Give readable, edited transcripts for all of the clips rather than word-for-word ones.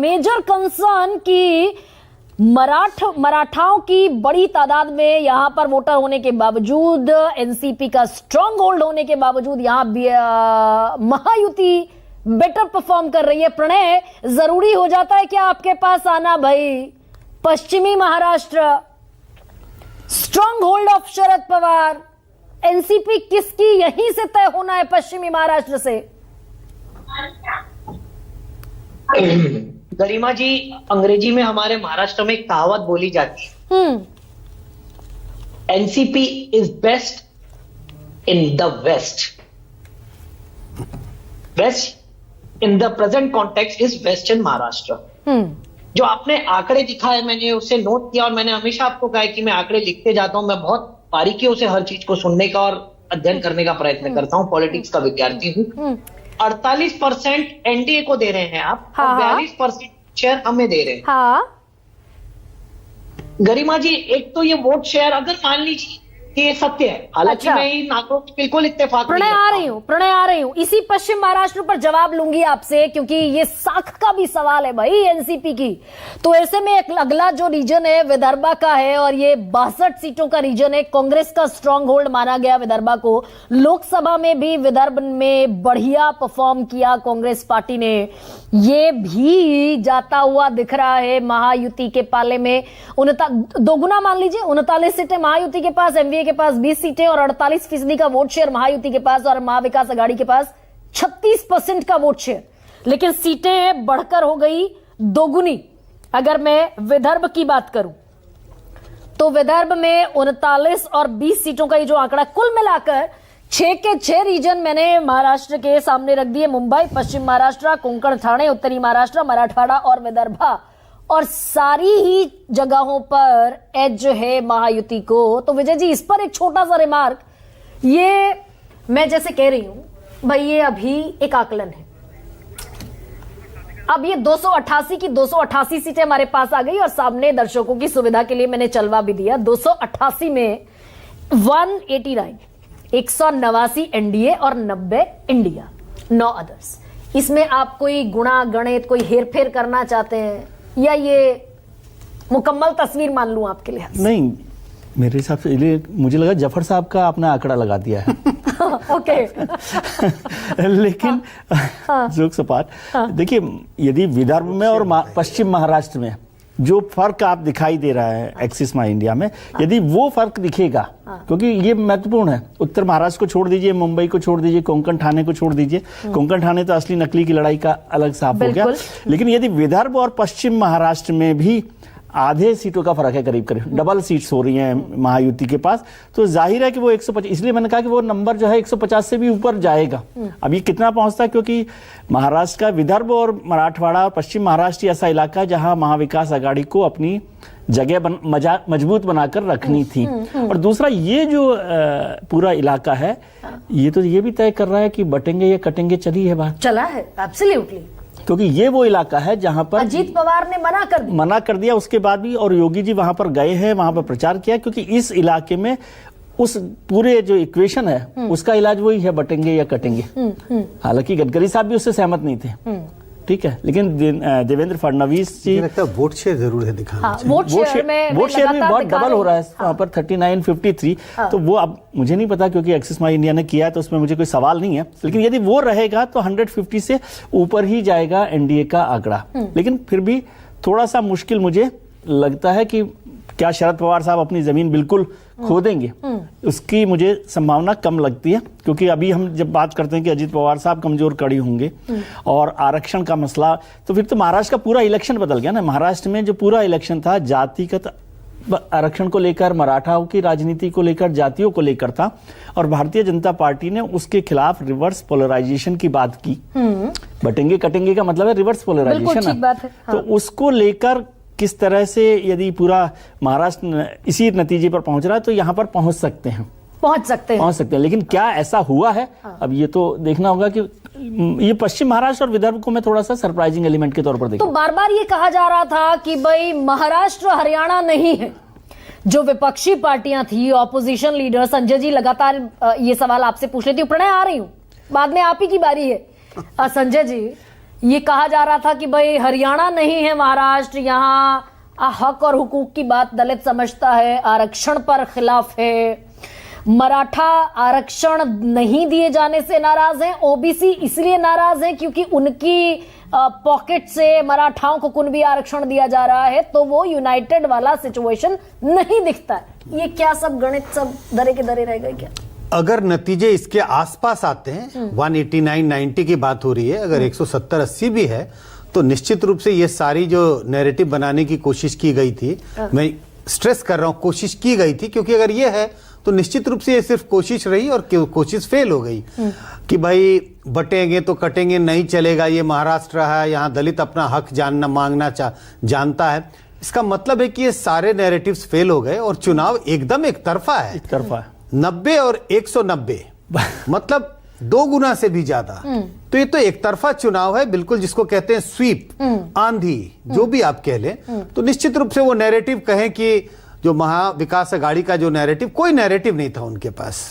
Major concern कि मराठाओं की बड़ी तादाद में यहां पर वोटर होने के बावजूद, एनसीपी का स्ट्रांग होल्ड होने के बावजूद यहां महायुति बेटर परफॉर्म कर रही है। प्रणय, जरूरी हो जाता है क्या आपके पास आना भाई? पश्चिमी Maharashtra, strong hold of Sharad Pawar, NCP किसकी यहीं से तय होना है पश्चिमी महाराष्ट्र से? गरिमा जी, अंग्रेजी में हमारे महाराष्ट्र में एक कहावत बोली जाती है, NCP is best in the west. West in the present context is west in Maharashtra. जो आपने आंकड़े दिखाए, मैंने उसे नोट किया और मैंने हमेशा आपको कहा कि मैं आंकड़े लिखते जाता हूं। मैं बहुत बारीकियों से हर चीज को सुनने का और अध्ययन करने का प्रयत्न करता हूं। पॉलिटिक्स का विद्यार्थी हूं। 48% एनडीए को दे रहे हैं आप, और 42% शेयर हमें दे रहे हैं। हाँ। गरिमा जी, एक तो ये वोट शेयर अगर मान लीजिए कि ये सत्य है, हालांकि मैं इन आंकड़ों को बिल्कुल इत्तेफाक प्रणय आ रही हूं इसी पश्चिम महाराष्ट्र पर जवाब लूंगी आपसे, क्योंकि ये साख का भी सवाल है भाई एनसीपी की। तो ऐसे में एक अगला जो रीजन है विदर्भा का है, और ये 62 सीटों का रीजन है। कांग्रेस का स्ट्रांग होल्ड माना गया विदर्भा को। लोकसभा में भी विदर्भ में बढ़िया परफॉर्म किया कांग्रेस पार्टी ने। ये भी जाता हुआ दिख रहा है महायुति के पाले में। दोगुना मान लीजिए, 39 सीटें महायुति के पास, एमवीए के पास 20 सीटें और 48% का वोट शेयर महायुति के पास, और महाविकास आघाड़ी के पास 36% का वोट शेयर। लेकिन सीटें बढ़कर हो गई दोगुनी। अगर मैं विदर्भ की बात करूं तो विदर्भ में 39 और 20 सीटों का ये जो आंकड़ा, कुल मिलाकर 6 के 6 रीजन मैंने महाराष्ट्र के सामने रख दिए। मुंबई, पश्चिम महाराष्ट्र, कोंकण, ठाणे, उत्तरी महाराष्ट्र, मराठवाड़ा और विदर्भा। और सारी ही जगहों पर एज है महायुति को। तो विजय जी, इस पर एक छोटा सा रिमार्क, ये मैं जैसे कह रही हूं भाई, ये अभी एक आकलन है। अब ये 288 की 288 सीटें हमारे पास आ गई, और सामने दर्शकों की सुविधा के लिए मैंने चलवा भी दिया। 288 में 189 एनडीए और 90 इंडिया, 9 अदर्स। इसमें आप कोई गुणा गणित, कोई हेरफेर करना चाहते हैं, या ये मुकम्मल तस्वीर मान लूं आपके लिए? नहीं, मेरे हिसाब से मुझे लगा जफर साहब का अपना आंकड़ा लगा दिया है। ओके। लेकिन जोक सपाट, देखिए, यदि विदर्भ में और पश्चिम महाराष्ट्र में जो फर्क आप दिखाई दे रहा है एक्सिस माई इंडिया में, यदि वो फर्क दिखेगा, क्योंकि ये महत्वपूर्ण है। उत्तर महाराष्ट्र को छोड़ दीजिए, मुंबई को छोड़ दीजिए, कोंकण ठाणे को छोड़ दीजिए। कोंकण ठाणे तो असली नकली की लड़ाई का अलग साफ हो गया। लेकिन यदि विदर्भ और पश्चिम महाराष्ट्र में भी आधे सीटों का फर्क है, करीब करीब डबल सीट्स हो रही हैं महायुति के पास, तो जाहिर है कि वो 150, इसलिए मैंने कहा कि वो नंबर जो है 150 से भी ऊपर जाएगा। अब ये कितना पहुंचता है, क्योंकि महाराष्ट्र का विदर्भ और मराठवाड़ा और पश्चिम महाराष्ट्र ऐसा इलाका है जहां महाविकास आघाड़ी को अपनी जगह मजबूत बनाकर रखनी थी। और दूसरा, ये जो पूरा इलाका है, ये तो ये भी तय कर रहा है कि बटेंगे या कटेंगे। चली है बात, चला है एब्सोल्युटली, क्योंकि ये वो इलाका है जहां पर अजीत पवार ने मना कर दिया उसके बाद भी, और योगी जी वहां पर गए हैं, वहां पर प्रचार किया, क्योंकि इस इलाके में उस पूरे जो इक्वेशन है उसका इलाज वही है, बटेंगे या कटेंगे। हालांकि गडकरी साहब भी उससे सहमत नहीं थे, ठीक है, लेकिन देवेंद्र फडणवीस जी, लगता है वोट शेयर जरूर है दिखाना चाहिए। वोट शेयर भी बहुत डबल हो रहा है वहां पर 39-53। तो वो अब मुझे नहीं पता, क्योंकि एक्सिस माई इंडिया ने किया है तो उसमें मुझे कोई सवाल नहीं है। लेकिन यदि वो रहेगा तो 150 से ऊपर ही जाएगा एनडीए का आंकड़ा। लेकिन फिर भी थोड़ा सा मुश्किल मुझे लगता है कि क्या शरद पवार साहब अपनी जमीन बिल्कुल खो देंगे, उसकी मुझे संभावना कम लगती है। क्योंकि अभी हम जब बात करते हैं कि अजीत पवार साहब कमजोर कड़ी होंगे और आरक्षण का मसला, तो फिर तो महाराष्ट्र का पूरा इलेक्शन बदल गया ना। महाराष्ट्र में जो पूरा इलेक्शन था जातिगत आरक्षण को लेकर, मराठाओं की राजनीति को लेकर, जातियों को लेकर था, और भारतीय जनता पार्टी ने उसके खिलाफ रिवर्स पोलराइजेशन की बात की। बटेंगे कटेंगे का मतलब है रिवर्स पोलराइजेशन है। तो उसको लेकर किस तरह से यदि पूरा महाराष्ट्र इसी नतीजे पर पहुंच रहा है, तो यहां पर पहुंच सकते हैं। लेकिन क्या ऐसा हुआ है, अब ये तो देखना होगा। कि ये पश्चिम महाराष्ट्र और विदर्भ को मैं थोड़ा सा सरप्राइजिंग एलिमेंट के तौर पर देखता हूं। तो बार बार ये कहा जा रहा था कि भाई महाराष्ट्र हरियाणा नहीं है। जो विपक्षी पार्टियां थी, ऑपोजिशन लीडर, संजय जी लगातार ये सवाल आपसे पूछ लेती हूँ, प्रणय आ रही हूं, बाद में आप ही की बारी है। संजय जी, ये कहा जा रहा था कि भाई हरियाणा नहीं है महाराष्ट्र, यहाँ हक और हुकूक की बात दलित समझता है, आरक्षण पर खिलाफ है, मराठा आरक्षण नहीं दिए जाने से नाराज हैं, ओबीसी इसलिए नाराज हैं क्योंकि उनकी पॉकेट से मराठाओं को कुणबी आरक्षण दिया जा रहा है, तो वो यूनाइटेड वाला सिचुएशन नहीं दिखता है। ये क्या सब गणित सब दरे के दरे रह गए क्या? अगर नतीजे इसके आसपास आते हैं, 189-90 की बात हो रही है, अगर 170-80 भी है, तो निश्चित रूप से ये सारी जो नैरेटिव बनाने की कोशिश की गई थी, मैं स्ट्रेस कर रहा हूं कोशिश की गई थी, क्योंकि अगर ये है तो निश्चित रूप से ये सिर्फ कोशिश रही और कोशिश फेल हो गई कि भाई बटेंगे तो कटेंगे नहीं चलेगा, ये महाराष्ट्र है, यहाँ दलित अपना हक जानना मांगना जानता है। इसका मतलब है कि ये सारे नैरेटिव्स फेल हो गए और चुनाव एकदम एक तरफा है। 90 और 190 मतलब 2 गुना से भी ज्यादा। तो ये तो एक तरफा चुनाव है, बिल्कुल जिसको कहते हैं स्वीप, आंधी, जो भी आप कह लें। तो निश्चित रूप से वो नैरेटिव कहें कि जो महाविकास आघाड़ी का जो नैरेटिव, कोई नैरेटिव नहीं था उनके पास।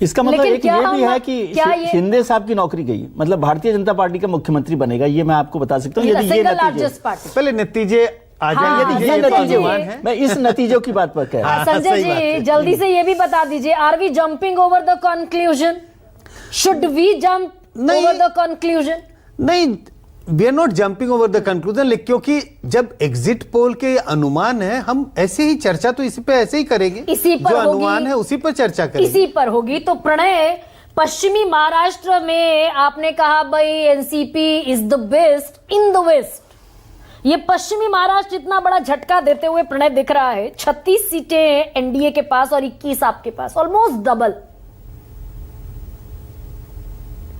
इसका मतलब एक ये भी है कि शिंदे साहब की नौकरी गई, मतलब भारतीय जनता पार्टी का मुख्यमंत्री बनेगा, ये मैं आपको बता सकता हूँ। यदि ये नतीजे पहले नतीजे आ जाए, यदि ये नतीजे है, मैं इस नतीजों की बात पर कह रहा हूं। संजय जी जल्दी से ये भी बता दीजिए, are we jumping over the conclusion? Should we jump over the conclusion? नहीं, we are not jumping over the conclusion, क्योंकि जब एग्जिट पोल के अनुमान है, हम ऐसे ही चर्चा तो इसी पे ऐसे ही करेंगे, इसी पर जो अनुमान है उसी पर चर्चा करेंगे, इसी पर होगी। तो प्रणय, पश्चिमी महाराष्ट्र में आपने कहा भाई NCP is the best in the west. ये पश्चिमी महाराष्ट्र इतना बड़ा झटका देते हुए प्रणय दिख रहा है, 36 सीटें एनडीए के पास और 21 आपके पास, ऑलमोस्ट डबल।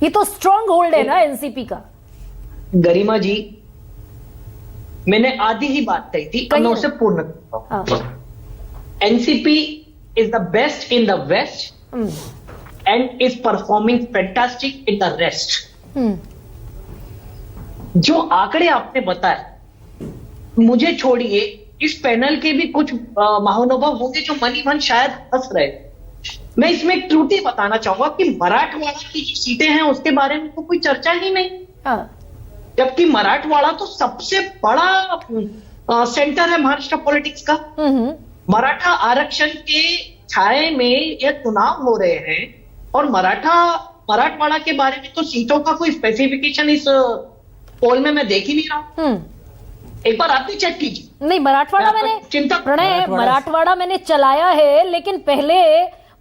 ये तो स्ट्रॉन्ग होल्ड है ना एनसीपी का। गरिमा जी, मैंने आधी ही बात कही थी, अब मैं उसे पूर्ण करता हूं। NCP is the best in the west and is performing fantastic in the rest. जो आंकड़े आपने बताए, मुझे छोड़िए, इस पैनल के भी कुछ महानुभाव होंगे जो मनी मन शायद हंस रहे। मैं इसमें एक त्रुटि बताना चाहूंगा कि मराठवाड़ा की जो सीटें हैं उसके बारे में तो कोई चर्चा ही नहीं, जबकि मराठवाड़ा तो सबसे बड़ा सेंटर है महाराष्ट्र पॉलिटिक्स का। मराठा आरक्षण के छाये में ये चुनाव हो रहे हैं और मराठवाड़ा के बारे में तो सीटों का कोई स्पेसिफिकेशन इस पोल में मैं देख ही नहीं रहा हूं। एक बार आप भी चेक कीजिए। नहीं, मराठवाड़ा मैंने प्रणय मराठवाड़ा मैंने चलाया है, लेकिन पहले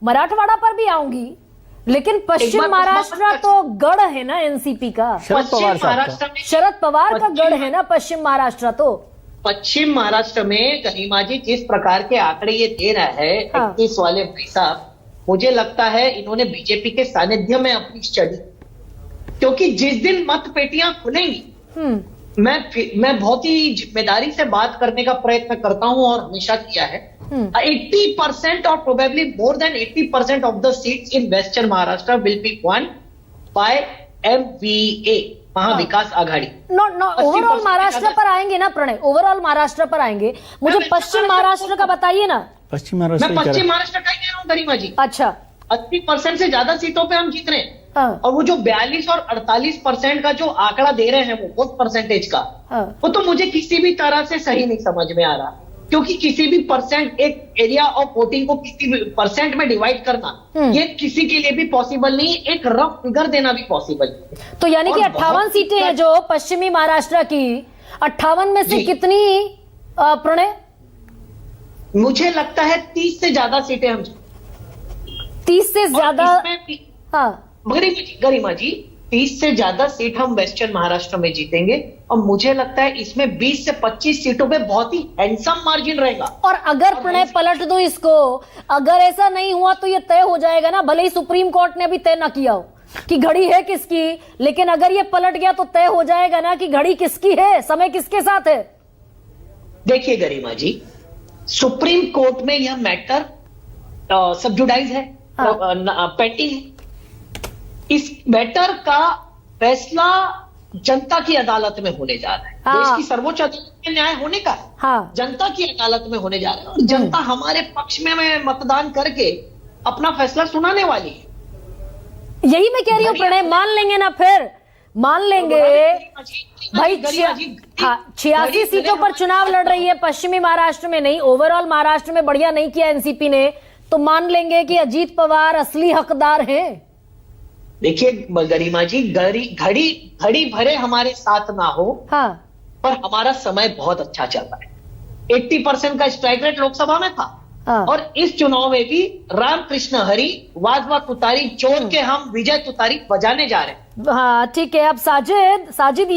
मराठवाड़ा पर भी आऊंगी, लेकिन पश्चिम महाराष्ट्र तो गढ़ है ना एनसीपी का, शरद पवार का गढ़ है ना पश्चिम महाराष्ट्र। तो पश्चिम महाराष्ट्र में गरिमा जी जिस प्रकार के आंकड़े ये दे रहा है 31 वाले भाई साहब, मुझे लगता है इन्होंने बीजेपी के सानिध्य में अपनी स्टडी, क्योंकि जिस दिन मत पेटियां खुलेंगी, मैं बहुत ही जिम्मेदारी से बात करने का प्रयत्न करता हूं और हमेशा किया है। 80% और probably more than 80% of the seats in western Maharashtra will be won by MVA, Mahavikas Aghadi. Overall Maharashtra पर आएंगे ना प्रणय, ओवरऑल महाराष्ट्र पर आएंगे। मुझे पश्चिम महाराष्ट्र का बताइए ना। पश्चिम महाराष्ट्र, मैं पश्चिम महाराष्ट्र का ही कह रहा हूँ गरिमा जी। अच्छा, 80% से ज्यादा सीटों पे हम जीत रहे हैं। और वो जो 42 और 48% का जो आंकड़ा दे रहे हैं वो परसेंटेज का, वो तो मुझे किसी भी तरह से सही नहीं समझ में आ रहा, क्योंकि किसी भी परसेंट, एक एरिया ऑफ वोटिंग को किसी भी परसेंट में डिवाइड करना ये किसी के लिए भी पॉसिबल नहीं, एक रफ फिगर देना भी पॉसिबल नहीं। तो यानी कि 58 सीटें हैं जो पश्चिमी महाराष्ट्र की, 58 में से कितनी प्रणय? मुझे लगता है 30 से ज्यादा सीटें हम 30 से ज्यादा। हाँ गरिमा जी, 30 से ज्यादा सीट हम वेस्टर्न महाराष्ट्र में जीतेंगे और मुझे लगता है इसमें 20 से 25 सीटों पे बहुत ही हैंडसम मार्जिन रहेगा। और अगर प्रणय पलट दो इसको, अगर ऐसा नहीं हुआ तो ये तय हो जाएगा ना, भले ही सुप्रीम कोर्ट ने अभी तय ना किया हो कि घड़ी है किसकी, लेकिन अगर ये पलट गया तो तय हो जाएगा ना कि घड़ी किसकी है, समय किसके साथ है। देखिए गरिमा जी, सुप्रीम कोर्ट में यह मैटर सबजुडाइज है, पेंडिंग है। इस मैटर का फैसला जनता की अदालत में होने जा रहा है। देश की सर्वोच्च अदालत में न्याय होने का जनता की अदालत में होने जा रहा है और जनता हमारे पक्ष में मतदान करके अपना फैसला सुनाने वाली है। यही मैं कह रही हूँ प्रणय, मान लेंगे ना, फिर मान लेंगे भाई गरिमा जी, 86 सीटों पर चुनाव लड़ रही है पश्चिमी महाराष्ट्र में, नहीं ओवरऑल महाराष्ट्र में बढ़िया नहीं किया एनसीपी ने, तो मान लेंगे कि अजीत पवार असली हकदार हैं। देखिए गरिमा जी, घड़ी भरे हमारे साथ ना हो, हाँ पर हमारा समय बहुत अच्छा चल रहा है। 80% का स्ट्राइक रेट लोकसभा में था, हाँ। और इस चुनाव में भी रामकृष्ण हरी वाजवा तुतारी जोड़ के हम विजय तुतारी बजाने जा रहे हैं। हाँ ठीक है। अब साजिद